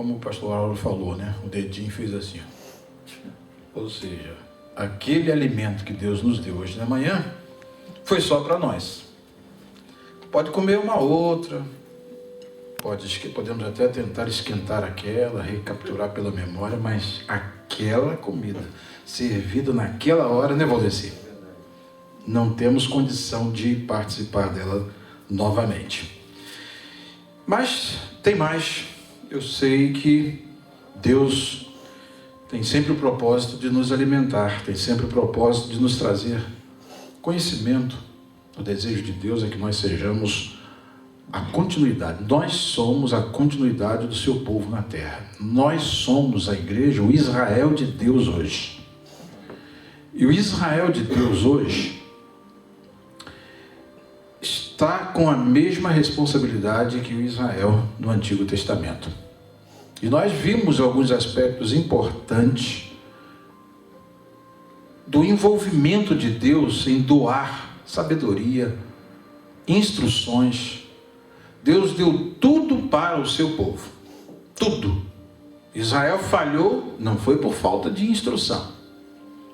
como o pastor Auro falou, né? O dedinho fez assim. Ou seja, aquele alimento que Deus nos deu hoje de manhã foi só para nós. Pode comer uma outra, podemos até tentar esquentar aquela, recapturar pela memória, mas aquela comida servida naquela hora, né, Valdeci? Não temos condição de participar dela novamente. Mas tem mais. Eu sei que Deus tem sempre o propósito de nos alimentar, tem sempre o propósito de nos trazer conhecimento. O desejo de Deus é que nós sejamos a continuidade. Nós somos a continuidade do seu povo na terra. Nós somos a igreja, o Israel de Deus hoje. E o Israel de Deus hoje está com a mesma responsabilidade que o Israel no Antigo Testamento. E nós vimos alguns aspectos importantes do envolvimento de Deus em doar sabedoria, instruções. Deus deu tudo para o seu povo. Tudo. Israel falhou, não foi por falta de instrução.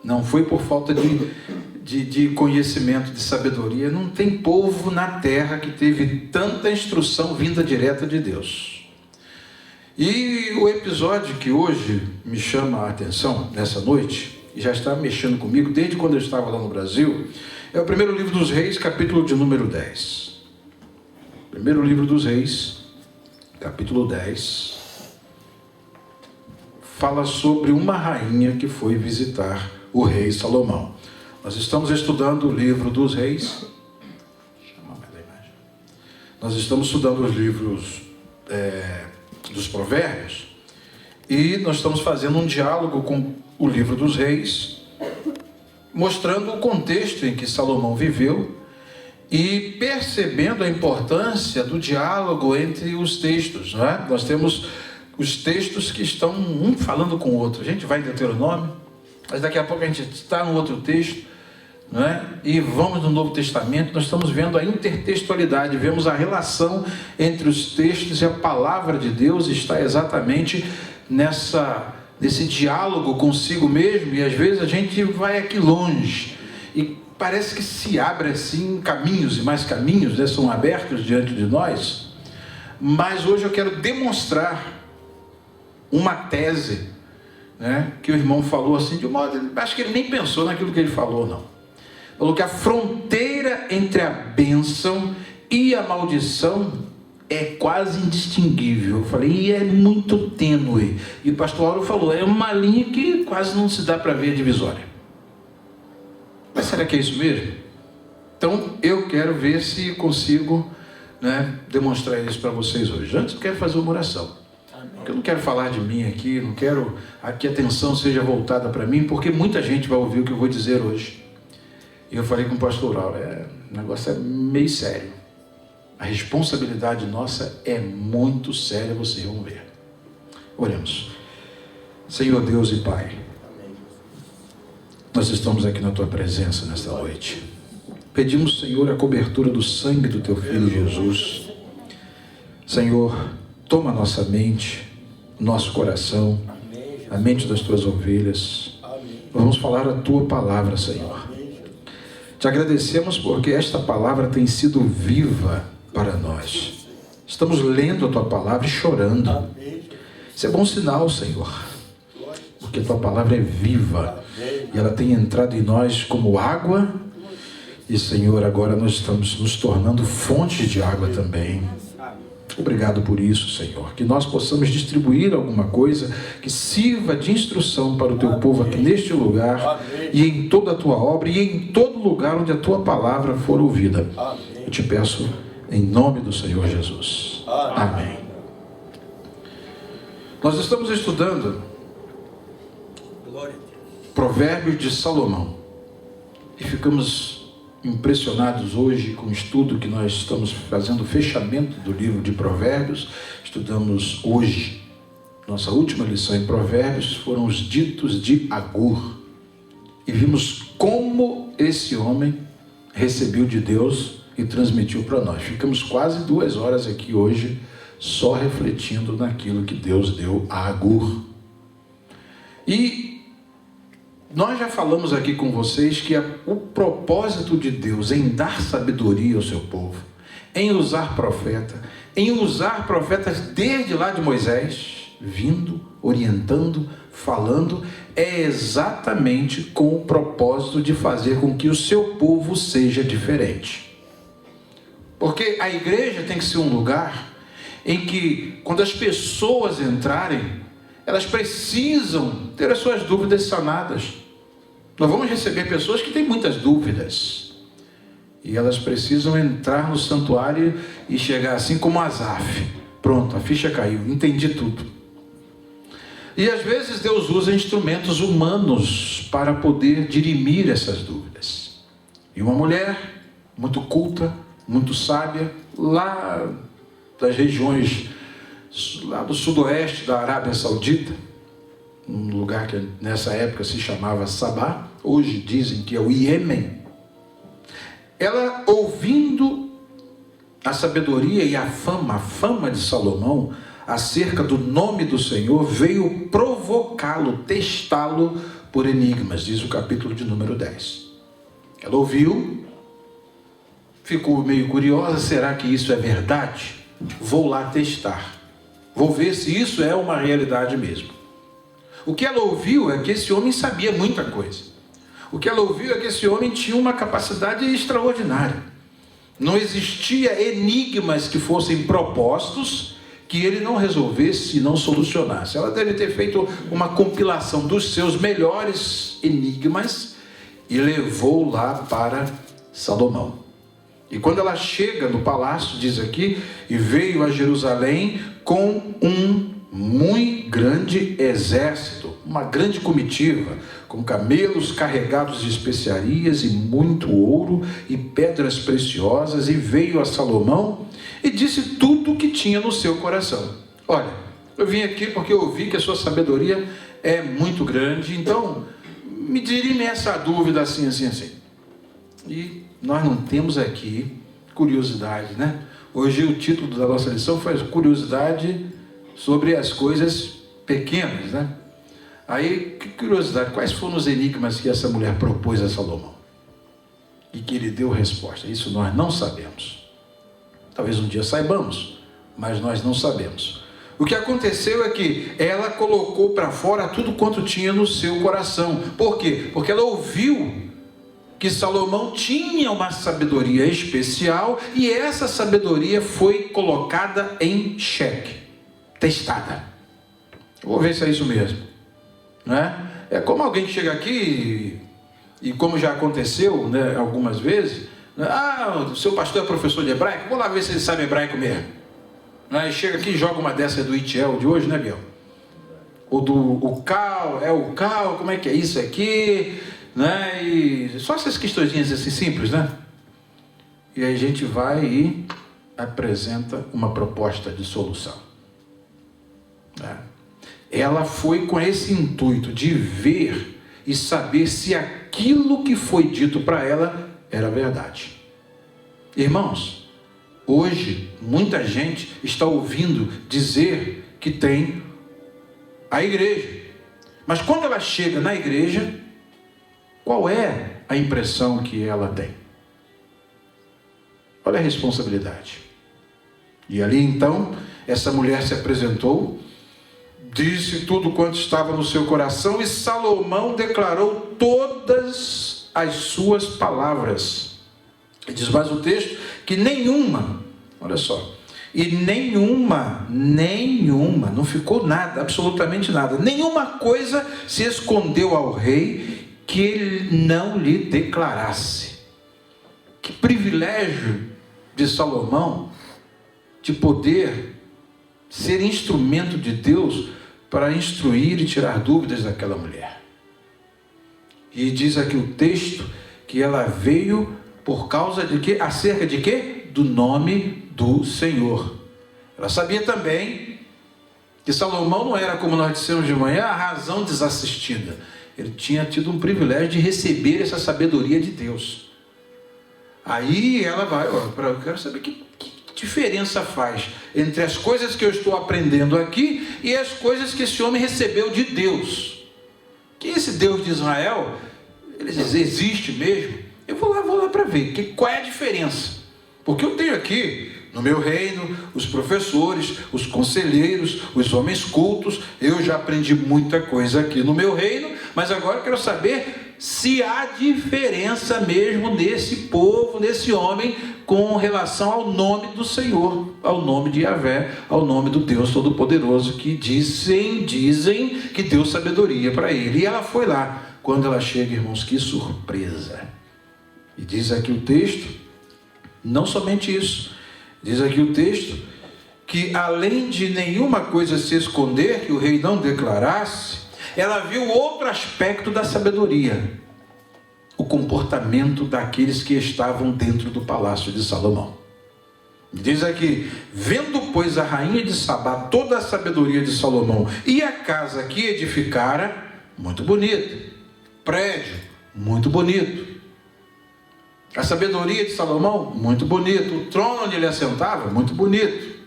Não foi por falta de conhecimento, de sabedoria. Não tem povo na terra que teve tanta instrução vinda direta de Deus. E o episódio que hoje me chama a atenção, nessa noite, e já está mexendo comigo desde quando eu estava lá no Brasil, é o primeiro livro dos Reis, capítulo de número 10. Primeiro livro dos Reis, capítulo 10, fala sobre uma rainha que foi visitar o rei Salomão. Nós estamos estudando o livro dos Reis. Nós estamos estudando os livros dos Provérbios, e nós estamos fazendo um diálogo com o livro dos Reis, mostrando o contexto em que Salomão viveu e percebendo a importância do diálogo entre os textos, não é? Nós temos os textos que estão um falando com o outro. A gente vai em Deuteronômio, mas daqui a pouco a gente está no outro texto, não é? E vamos no Novo Testamento, nós estamos vendo a intertextualidade, vemos a relação entre os textos, e a palavra de Deus está exatamente nesse diálogo consigo mesmo. E às vezes a gente vai aqui longe e parece que se abre assim caminhos e mais caminhos, né, são abertos diante de nós. Mas hoje eu quero demonstrar uma tese, né, que o irmão falou assim de um modo, acho que ele nem pensou naquilo que ele falou, não. Falou que a fronteira entre a bênção e a maldição é quase indistinguível. Eu falei, e é muito tênue. E o pastor Auro falou, é uma linha que quase não se dá para ver a divisória. Mas será que é isso mesmo? Então eu quero ver se consigo, né, demonstrar isso para vocês hoje. Antes eu quero fazer uma oração. Porque eu não quero falar de mim aqui, não quero que a atenção seja voltada para mim, porque muita gente vai ouvir o que eu vou dizer hoje. E eu falei com o pastor Auro, o negócio é meio sério. A responsabilidade nossa é muito séria, vocês vão ver. Oremos. Senhor Deus e Pai, nós estamos aqui na Tua presença nesta noite. Pedimos, Senhor, a cobertura do sangue do Teu Filho Jesus. Senhor, toma nossa mente, nosso coração, a mente das Tuas ovelhas. Vamos falar a Tua palavra, Senhor. Te agradecemos porque esta palavra tem sido viva para nós. Estamos lendo a Tua palavra e chorando. Isso é bom sinal, Senhor, porque a Tua palavra é viva e ela tem entrado em nós como água. E, Senhor, agora nós estamos nos tornando fontes de água também. Obrigado por isso, Senhor, que nós possamos distribuir alguma coisa que sirva de instrução para o Teu povo aqui neste lugar e em toda a Tua obra e em todo lugar onde a Tua palavra for ouvida. Eu te peço em nome do Senhor Jesus. Amém. Nós estamos estudando Provérbios de Salomão e ficamos impressionados hoje com o estudo que nós estamos fazendo, o fechamento do livro de Provérbios. Estudamos hoje, nossa última lição em Provérbios, foram os ditos de Agur. E vimos como esse homem recebeu de Deus e transmitiu para nós. Ficamos quase 2 horas aqui hoje só refletindo naquilo que Deus deu a Agur. E nós já falamos aqui com vocês que o propósito de Deus em dar sabedoria ao seu povo, em usar profetas desde lá de Moisés, vindo, orientando, falando, é exatamente com o propósito de fazer com que o seu povo seja diferente. Porque a igreja tem que ser um lugar em que, quando as pessoas entrarem, elas precisam ter as suas dúvidas sanadas. Nós vamos receber pessoas que têm muitas dúvidas, e elas precisam entrar no santuário e chegar assim como Asaf: pronto, a ficha caiu, entendi tudo. E às vezes Deus usa instrumentos humanos para poder dirimir essas dúvidas. E uma mulher muito culta, muito sábia, lá das regiões, lá do sudoeste da Arábia Saudita, um lugar que nessa época se chamava Sabá, hoje dizem que é o Iêmen. Ela, ouvindo a sabedoria e a fama de Salomão acerca do nome do Senhor, veio provocá-lo, testá-lo por enigmas, diz o capítulo de número 10. Ela ouviu, ficou meio curiosa: será que isso é verdade? Vou lá testar, vou ver se isso é uma realidade mesmo. O que ela ouviu é que esse homem sabia muita coisa. O que ela ouviu é que esse homem tinha uma capacidade extraordinária. Não existia enigmas que fossem propostos que ele não resolvesse e não solucionasse. Ela deve ter feito uma compilação dos seus melhores enigmas e levou lá para Salomão. E quando ela chega no palácio, diz aqui, e veio a Jerusalém com um muito grande exército, uma grande comitiva, com camelos carregados de especiarias e muito ouro e pedras preciosas, e veio a Salomão e disse tudo o que tinha no seu coração. Olha, eu vim aqui porque eu ouvi que a sua sabedoria é muito grande, então me dirime essa dúvida assim, assim, assim. E nós não temos aqui curiosidade, né? Hoje o título da nossa lição foi curiosidade sobre as coisas pequenas, né? Aí, que curiosidade, quais foram os enigmas que essa mulher propôs a Salomão? E que ele deu resposta? Isso nós não sabemos. Talvez um dia saibamos, mas nós não sabemos. O que aconteceu é que ela colocou para fora tudo quanto tinha no seu coração. Por quê? Porque ela ouviu que Salomão tinha uma sabedoria especial, e essa sabedoria foi colocada em xeque, testada. Vou ver se é isso mesmo, né? É como alguém que chega aqui e como já aconteceu, né, algumas vezes, né? O seu pastor é professor de hebraico, vou lá ver se ele sabe hebraico mesmo, né? E chega aqui e joga uma dessa do Itiel de hoje, né, Biel? Ou do o cal, como é que é isso aqui, né? E só essas questõezinhas assim simples, né? E aí a gente vai e apresenta uma proposta de solução, né? Ela foi com esse intuito de ver e saber se aquilo que foi dito para ela era verdade. Irmãos, hoje muita gente está ouvindo dizer que tem a igreja, mas quando ela chega na igreja, qual é a impressão que ela tem? Olha a responsabilidade. E ali então, essa mulher se apresentou, disse tudo quanto estava no seu coração, e Salomão declarou todas as suas palavras. E diz mais o texto que nenhuma, olha só, e nenhuma, não ficou nada, absolutamente nada, nenhuma coisa se escondeu ao rei que ele não lhe declarasse. Que privilégio de Salomão de poder ser instrumento de Deus para instruir e tirar dúvidas daquela mulher. E diz aqui o texto que ela veio por causa de quê? Acerca de quê? Do nome do Senhor. Ela sabia também que Salomão não era, como nós dissemos de manhã, a razão desassistida. Ele tinha tido um privilégio de receber essa sabedoria de Deus. Aí ela vai, eu quero saber que diferença faz entre as coisas que eu estou aprendendo aqui e as coisas que esse homem recebeu de Deus? Que esse Deus de Israel, ele diz, existe mesmo? Eu vou lá para ver qual é a diferença. Porque eu tenho aqui, no meu reino, os professores, os conselheiros, os homens cultos. Eu já aprendi muita coisa aqui no meu reino, mas agora eu quero saber se há diferença mesmo desse povo, desse homem, com relação ao nome do Senhor, ao nome de Yahvé, ao nome do Deus Todo-Poderoso, que dizem que deu sabedoria para ele. E ela foi lá. Quando ela chega, irmãos, que surpresa! E diz aqui o texto, não somente isso, diz aqui o texto, que além de nenhuma coisa se esconder, que o rei não declarasse, ela viu outro aspecto da sabedoria, o comportamento daqueles que estavam dentro do palácio de Salomão. Diz aqui, vendo pois a rainha de Sabá toda a sabedoria de Salomão e a casa que edificara, muito bonita, prédio, muito bonito, a sabedoria de Salomão, muito bonito, o trono onde ele assentava, muito bonito,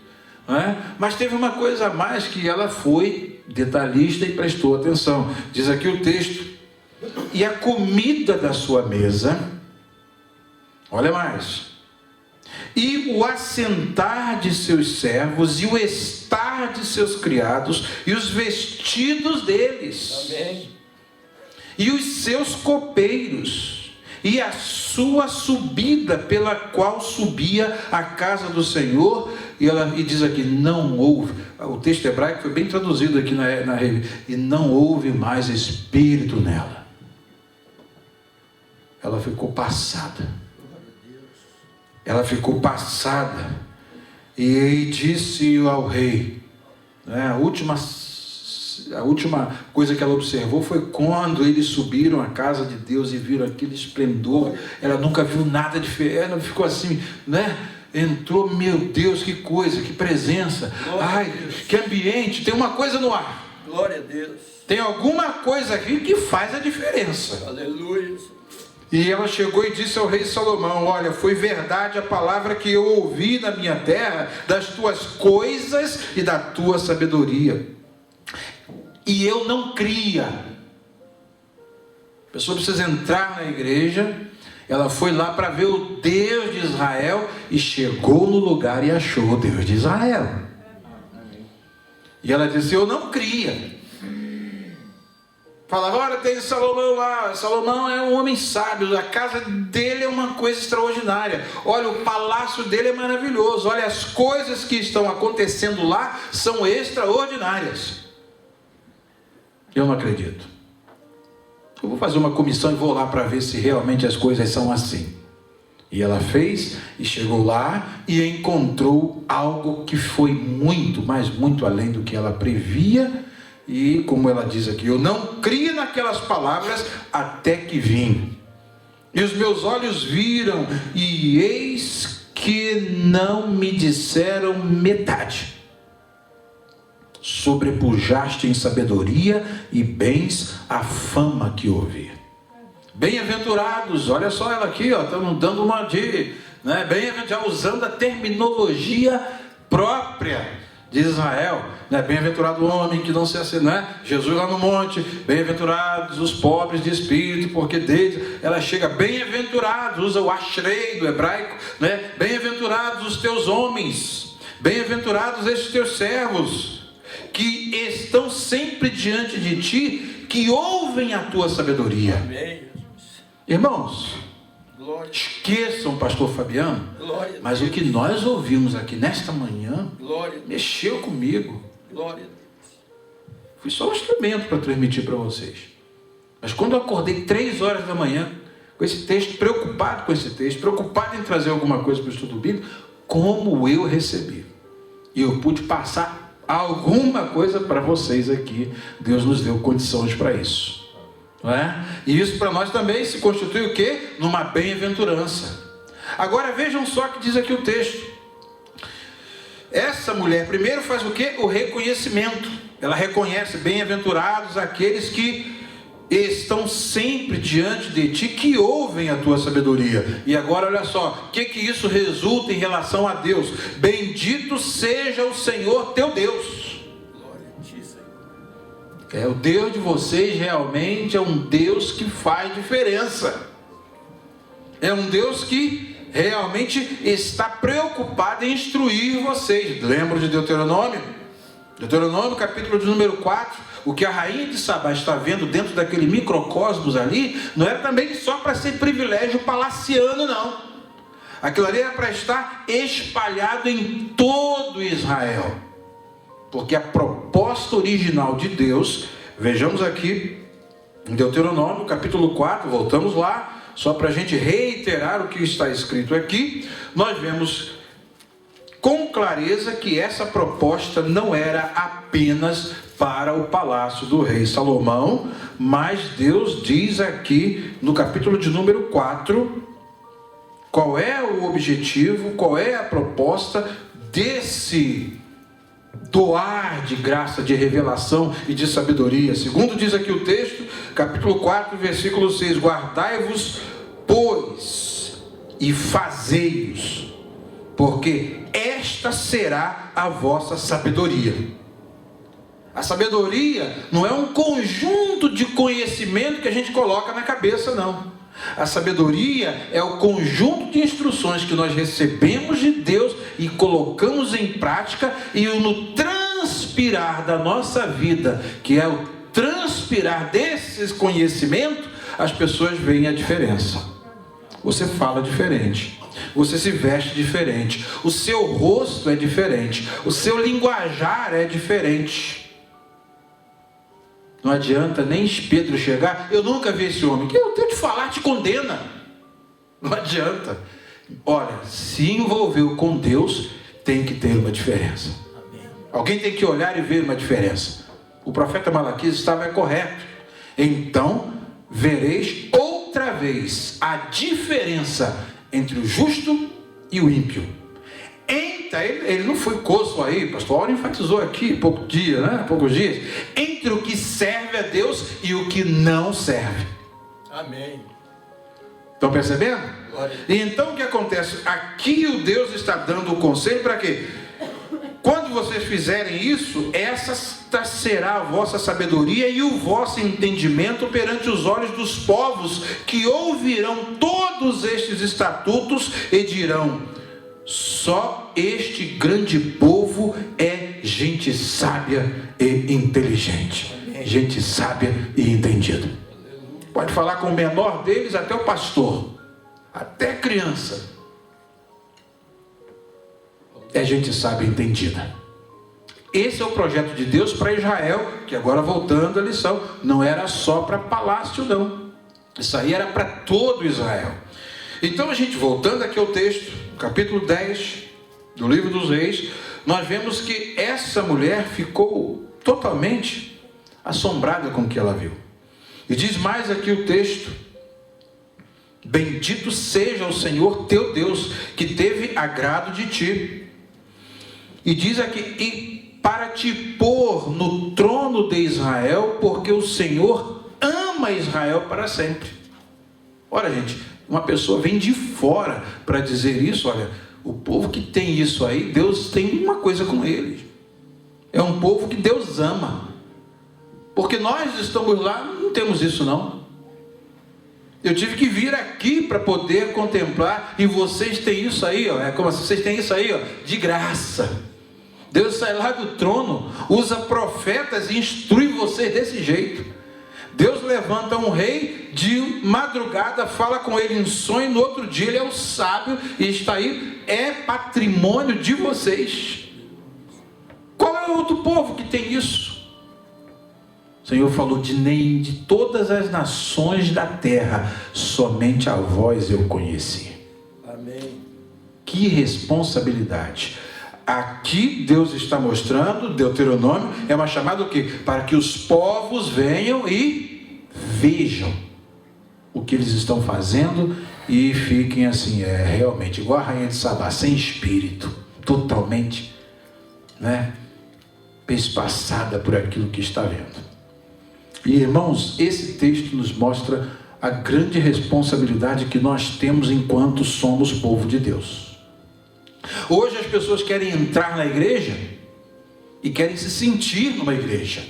não é? Mas teve uma coisa a mais que ela foi detalhista e prestou atenção. Diz aqui o texto, e a comida da sua mesa, olha mais, e o assentar de seus servos, e o estar de seus criados, e os vestidos deles, amém, e os seus copeiros, e a sua subida pela qual subia a casa do Senhor. E diz aqui, não houve, o texto hebraico foi bem traduzido aqui na e não houve mais espírito nela. Ela ficou passada. Ela ficou passada. E disse ao rei, né, a última coisa que ela observou foi quando eles subiram à casa de Deus e viram aquele esplendor. Ela nunca viu nada diferente. Ela ficou assim, né? Entrou, meu Deus, que coisa, que presença. Ai, que ambiente. Tem uma coisa no ar. Glória a Deus. Tem alguma coisa aqui que faz a diferença. Aleluia. E ela chegou e disse ao rei Salomão, olha, foi verdade a palavra que eu ouvi na minha terra, das tuas coisas e da tua sabedoria. E eu não cria. A pessoa precisa entrar na igreja. Ela foi lá para ver o Deus de Israel e chegou no lugar e achou o Deus de Israel. E ela disse, eu não cria. Falava, olha, tem Salomão lá. Salomão é um homem sábio. A casa dele é uma coisa extraordinária. Olha, o palácio dele é maravilhoso. Olha, as coisas que estão acontecendo lá são extraordinárias. Eu não acredito. Eu vou fazer uma comissão e vou lá para ver se realmente as coisas são assim. E ela fez e chegou lá e encontrou algo que foi muito, mas muito além do que ela previa. E como ela diz aqui, eu não criei naquelas palavras até que vim. E os meus olhos viram e eis que não me disseram metade. Sobrepujaste em sabedoria e bens a fama que ouvi. Bem-aventurados, olha só ela aqui, ó, estamos dando uma de, né, já usando a terminologia própria de Israel, né? Bem-aventurado o homem que não se acende, né? Jesus lá no monte, bem-aventurados os pobres de espírito, porque deles, ela chega, bem-aventurados, usa o ashrei do hebraico, né? Bem-aventurados os teus homens, bem-aventurados estes teus servos, que estão sempre diante de ti, que ouvem a tua sabedoria. Amém. Irmãos, Glória. Esqueçam, pastor Fabiano, Glória, mas o que nós ouvimos aqui nesta manhã, Glória, mexeu comigo. Glória. Fui só um instrumento para transmitir para vocês. Mas quando eu acordei 3 horas da manhã, com esse texto, preocupado com esse texto, preocupado em trazer alguma coisa para o estudo bíblico, como eu recebi. E eu pude passar alguma coisa para vocês aqui. Deus nos deu condições para isso. Não é? E isso para nós também se constitui o quê? Numa bem-aventurança. Agora vejam só o que diz aqui o texto. Essa mulher primeiro faz o quê? O reconhecimento. Ela reconhece, bem-aventurados aqueles que estão sempre diante de ti, que ouvem a tua sabedoria. E agora olha só, o que isso resulta em relação a Deus? Bendito seja o Senhor teu Deus. O Deus de vocês realmente é um Deus que faz diferença. É um Deus que realmente está preocupado em instruir vocês. Lembra de Deuteronômio? Deuteronômio, capítulo de número 4. O que a rainha de Sabá está vendo dentro daquele microcosmos ali, não era também só para ser privilégio palaciano, não. Aquilo ali era para estar espalhado em todo Israel. Porque a proposta original de Deus, vejamos aqui em Deuteronômio, capítulo 4, voltamos lá, só para a gente reiterar o que está escrito aqui, nós vemos com clareza que essa proposta não era apenas para o palácio do rei Salomão, mas Deus diz aqui no capítulo de número 4, qual é o objetivo, qual é a proposta desse doar de graça, de revelação e de sabedoria. Segundo diz aqui o texto, capítulo 4, versículo 6, guardai-vos, pois, e fazei-os, porque esta será a vossa sabedoria. A sabedoria não é um conjunto de conhecimento que a gente coloca na cabeça, não. A sabedoria é o conjunto de instruções que nós recebemos de Deus e colocamos em prática, e no transpirar da nossa vida, que é o transpirar desses conhecimentos, as pessoas veem a diferença. Você fala diferente, você se veste diferente, o seu rosto é diferente, o seu linguajar é diferente. Não adianta nem Pedro chegar, eu nunca vi esse homem, que eu tenho de falar, te condena. Não adianta. Olha, se envolveu com Deus, tem que ter uma diferença. Amém. Alguém tem que olhar e ver uma diferença. O profeta Malaquias estava correto. Então, vereis outra vez a diferença entre o justo e o ímpio. Ele não foi coço aí, pastor Auro enfatizou aqui poucos dias, entre o que serve a Deus e o que não serve. Amém. Estão percebendo? E então o que acontece? Aqui o Deus está dando o conselho para quê? Quando vocês fizerem isso, essa será a vossa sabedoria e o vosso entendimento perante os olhos dos povos, que ouvirão todos estes estatutos e dirão: só este grande povo é gente sábia e inteligente. Gente sábia e entendida. Pode falar com o menor deles até o pastor, até criança. É gente sábia e entendida. Esse é o projeto de Deus para Israel, que agora voltando à lição, não era só para palácio não. Isso aí era para todo Israel. Então a gente voltando aqui ao texto, capítulo 10 do livro dos Reis, nós vemos que essa mulher ficou totalmente assombrada com o que ela viu. E diz mais aqui o texto: bendito seja o Senhor teu Deus, que teve agrado de ti. E diz aqui: e para te pôr no trono de Israel, porque o Senhor ama Israel para sempre. Ora, gente, uma pessoa vem de fora para dizer isso. Olha, o povo que tem isso aí, Deus tem uma coisa com ele. É um povo que Deus ama. Porque nós estamos lá, não temos isso não. Eu tive que vir aqui para poder contemplar, e vocês têm isso aí, ó. É como assim, vocês têm isso aí, ó, de graça. Deus sai lá do trono, usa profetas e instrui vocês desse jeito. Deus levanta um rei de madrugada, fala com ele em sonho, no outro dia ele é o sábio e está aí, é patrimônio de vocês. Qual é o outro povo que tem isso? O Senhor falou: de todas as nações da terra, somente a vós eu conheci. Amém. Que responsabilidade. Aqui Deus está mostrando, Deuteronômio é uma chamada o quê? Para que os povos venham e vejam o que eles estão fazendo e fiquem assim, realmente igual a rainha de Sabá, sem espírito, totalmente, pespaçada por aquilo que está vendo. E irmãos, esse texto nos mostra a grande responsabilidade que nós temos enquanto somos povo de Deus. Hoje as pessoas querem entrar na igreja e querem se sentir numa igreja.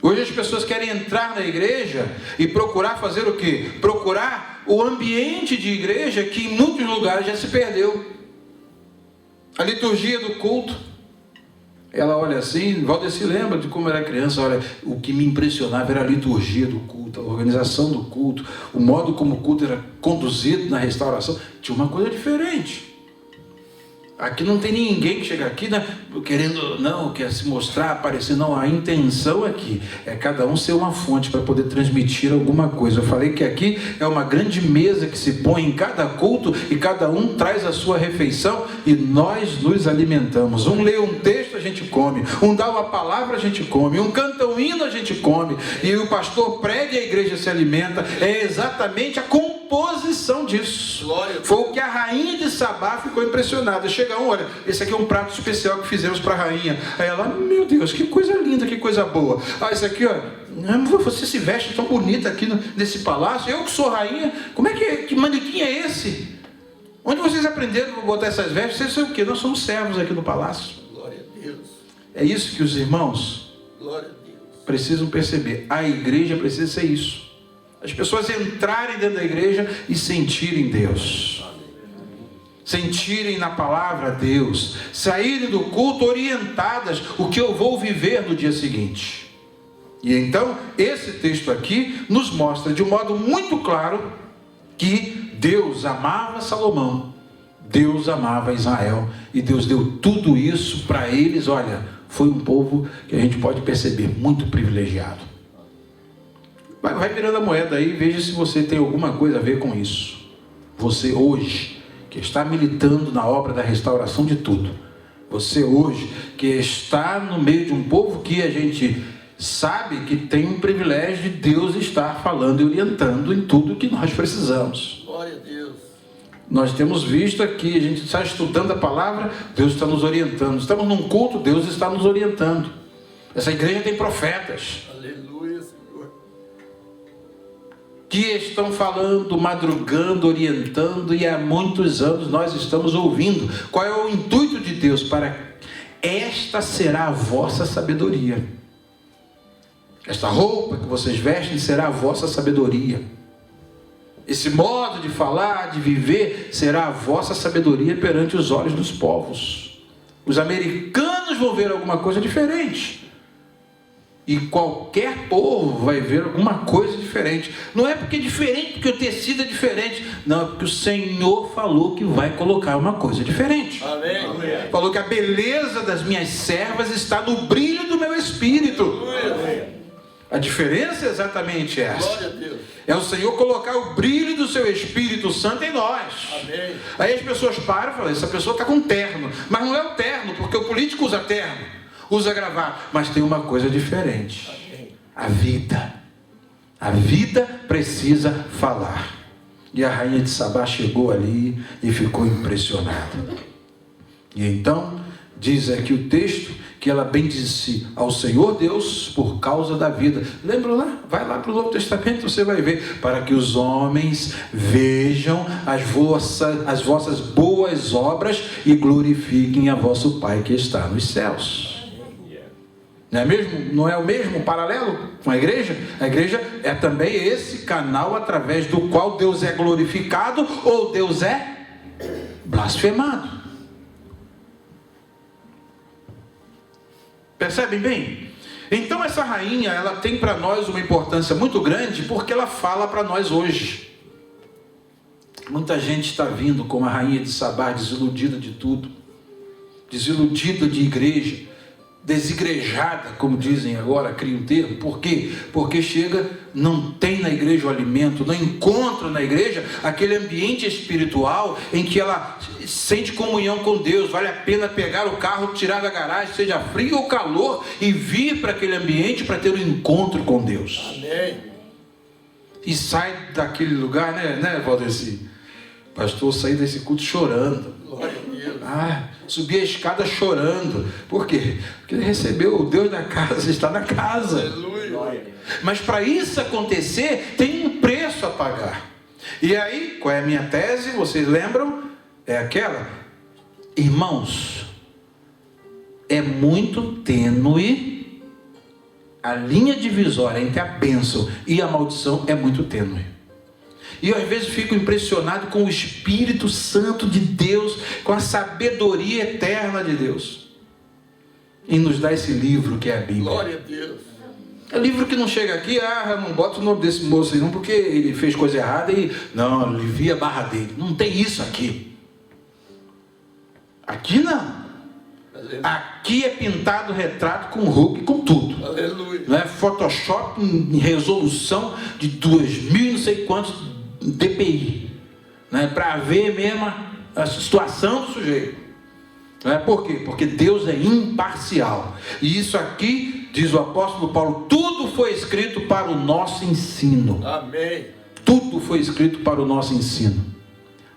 Hoje as pessoas querem entrar na igreja e procurar fazer o quê? Procurar o ambiente de igreja que em muitos lugares já se perdeu. A liturgia do culto. Ela olha assim, Valdeci lembra de como era criança, olha, o que me impressionava era a liturgia do culto, a organização do culto, o modo como o culto era conduzido na restauração, tinha uma coisa diferente. Aqui não tem ninguém que chega aqui, né, querendo, não, quer se mostrar, aparecer, não, a intenção aqui é cada um ser uma fonte para poder transmitir alguma coisa. Eu falei que aqui é uma grande mesa que se põe em cada culto e cada um traz a sua refeição e nós nos alimentamos. Um lê um texto, a gente come, um dá uma palavra, a gente come, um canta um hino, a gente come, e o pastor prega e a igreja se alimenta. É exatamente a composição disso. Foi o que a rainha de Sabá ficou impressionada. Chega um, olha, esse aqui é um prato especial que fizemos para a rainha. Aí ela, meu Deus, que coisa linda, que coisa boa. Ah, esse aqui, olha, você se veste tão bonita aqui nesse palácio. Eu que sou rainha, como é que manequim é esse? Onde vocês aprenderam a botar essas vestes? Vocês sabem o quê? Nós somos servos aqui no palácio. Glória a Deus. É isso que os irmãos precisam perceber. A igreja precisa ser isso. As pessoas entrarem dentro da igreja e sentirem Deus. Sentirem na palavra Deus. Saírem do culto orientadas o que eu vou viver no dia seguinte. E então, esse texto aqui nos mostra de um modo muito claro que Deus amava Salomão. Deus amava Israel. E Deus deu tudo isso para eles. Olha, foi um povo que a gente pode perceber muito privilegiado. Vai virando a moeda aí e veja se você tem alguma coisa a ver com isso. Você hoje, que está militando na obra da restauração de tudo. Você hoje, que está no meio de um povo que a gente sabe que tem um privilégio de Deus estar falando e orientando em tudo que nós precisamos. Glória a Deus. Nós temos visto aqui, a gente está estudando a palavra, Deus está nos orientando. Estamos num culto, Deus está nos orientando. Essa igreja tem profetas. Aleluia, Senhor. Que estão falando, madrugando, orientando, e há muitos anos nós estamos ouvindo. Qual é o intuito de Deus? Para esta será a vossa sabedoria. Esta roupa que vocês vestem será a vossa sabedoria. Esse modo de falar, de viver, será a vossa sabedoria perante os olhos dos povos. Os americanos vão ver alguma coisa diferente. E qualquer povo vai ver alguma coisa diferente. Não é porque é diferente, porque o tecido é diferente. Não, é porque o Senhor falou que vai colocar uma coisa diferente. Amém. Falou que a beleza das minhas servas está no brilho do meu espírito. Amém. A diferença é exatamente essa. Glória a Deus. É o Senhor colocar o brilho do seu Espírito Santo em nós. Amém. Aí as pessoas param e falam, essa pessoa está com terno. Mas não é o terno, porque o político usa terno, usa gravata. Mas tem uma coisa diferente. Amém. A vida. A vida precisa falar. E a rainha de Sabá chegou ali e ficou impressionada. E então, diz aqui o texto, que ela bendisse ao Senhor Deus por causa da vida. Lembra lá? Vai lá para o Novo Testamento, você vai ver. Para que os homens vejam as vossas boas obras e glorifiquem a vosso Pai que está nos céus. Não é mesmo? Não é o mesmo paralelo com a igreja? A igreja é também esse canal através do qual Deus é glorificado ou Deus é blasfemado. Percebem bem? Então essa rainha, ela tem para nós uma importância muito grande, porque ela fala para nós hoje. Muita gente está vindo como a rainha de Sabá, desiludida de tudo, desiludida de igreja, desigrejada, como dizem agora, cria um termo. Por quê? Porque chega, não tem na igreja o alimento, não encontra na igreja aquele ambiente espiritual em que ela sente comunhão com Deus. Vale a pena pegar o carro, tirar da garagem, seja frio ou calor, e vir para aquele ambiente para ter um encontro com Deus. Amém. E sai daquele lugar, né Valdeci? Pastor, saí desse culto chorando. Glória a Deus. subia a escada chorando. Por quê? Porque ele recebeu o Deus da casa, está na casa. Aleluia. Mas para isso acontecer, tem um preço a pagar. E aí, qual é a minha tese? Vocês lembram? É aquela: irmãos, é muito tênue, a linha divisória entre a bênção e a maldição é muito tênue. E eu às vezes fico impressionado com o Espírito Santo de Deus, com a sabedoria eterna de Deus, em nos dar esse livro que é a Bíblia. Glória a Deus. É livro que não chega aqui, não bota o nome desse moço aí não, porque ele fez coisa errada e não, alivia a barra dele. Não tem isso aqui. Aqui não. Aqui é pintado retrato com Hulk, com tudo. Aleluia. Não é Photoshop em resolução de 2000 não sei quantos dpi, né? Para ver mesmo a situação do sujeito. Por quê? Porque Deus é imparcial. E isso aqui, diz o apóstolo Paulo, tudo foi escrito para o nosso ensino. Amém. Tudo foi escrito para o nosso ensino.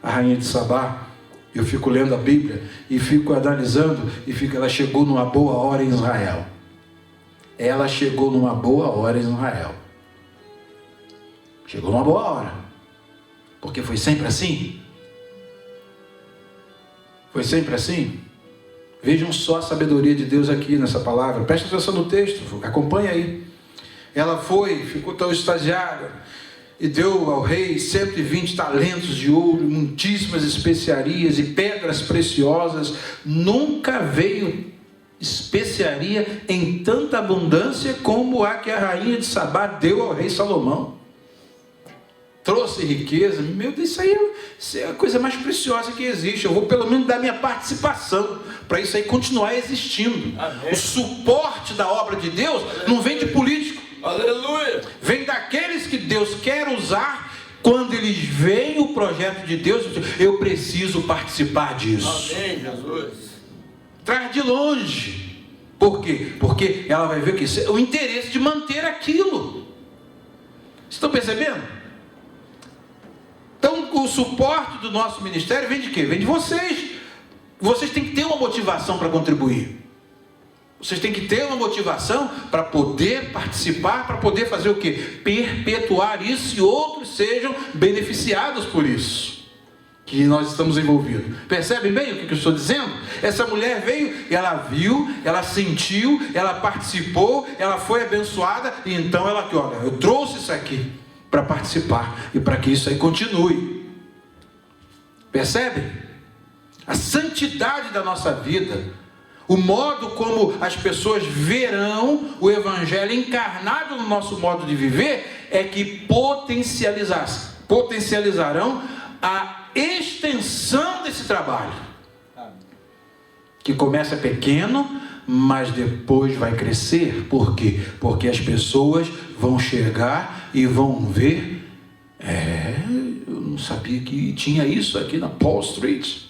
A rainha de Sabá, eu fico lendo a Bíblia e fico analisando, ela chegou numa boa hora em Israel. Ela chegou numa boa hora em Israel. Chegou numa boa hora. Porque foi sempre assim? Foi sempre assim? Vejam só a sabedoria de Deus aqui nessa palavra. Presta atenção no texto, acompanha aí. Ela ficou tão extasiada e deu ao rei 120 talentos de ouro, muitíssimas especiarias e pedras preciosas. Nunca veio especiaria em tanta abundância como a que a rainha de Sabá deu ao rei Salomão. Trouxe riqueza. Meu Deus, isso é a coisa mais preciosa que existe. Eu vou pelo menos dar minha participação para isso aí continuar existindo. Amém. O suporte da obra de Deus não vem de político. Aleluia. Vem daqueles que Deus quer usar. Quando eles veem o projeto de Deus, eu preciso participar disso. Amém, Jesus. Traz de longe. Por quê? Porque ela vai ver que o interesse de manter aquilo. Estão percebendo? Então, o suporte do nosso ministério vem de quê? Vem de vocês. Vocês têm que ter uma motivação para contribuir. Vocês têm que ter uma motivação para poder participar, para poder fazer o quê? Perpetuar isso e outros sejam beneficiados por isso que nós estamos envolvidos. Percebem bem o que eu estou dizendo? Essa mulher veio, ela viu, ela sentiu, ela participou, ela foi abençoada, e então ela aqui, olha, eu trouxe isso aqui para participar e para que isso aí continue. Percebe? A santidade da nossa vida, o modo como as pessoas verão o Evangelho encarnado no nosso modo de viver, é que potencializarão a extensão desse trabalho, que começa pequeno, mas depois vai crescer. Por quê? Porque as pessoas vão chegar e vão ver, eu não sabia que tinha isso aqui na Paul Street.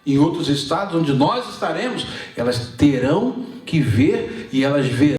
Em outros estados onde nós estaremos, elas terão que ver, e elas verão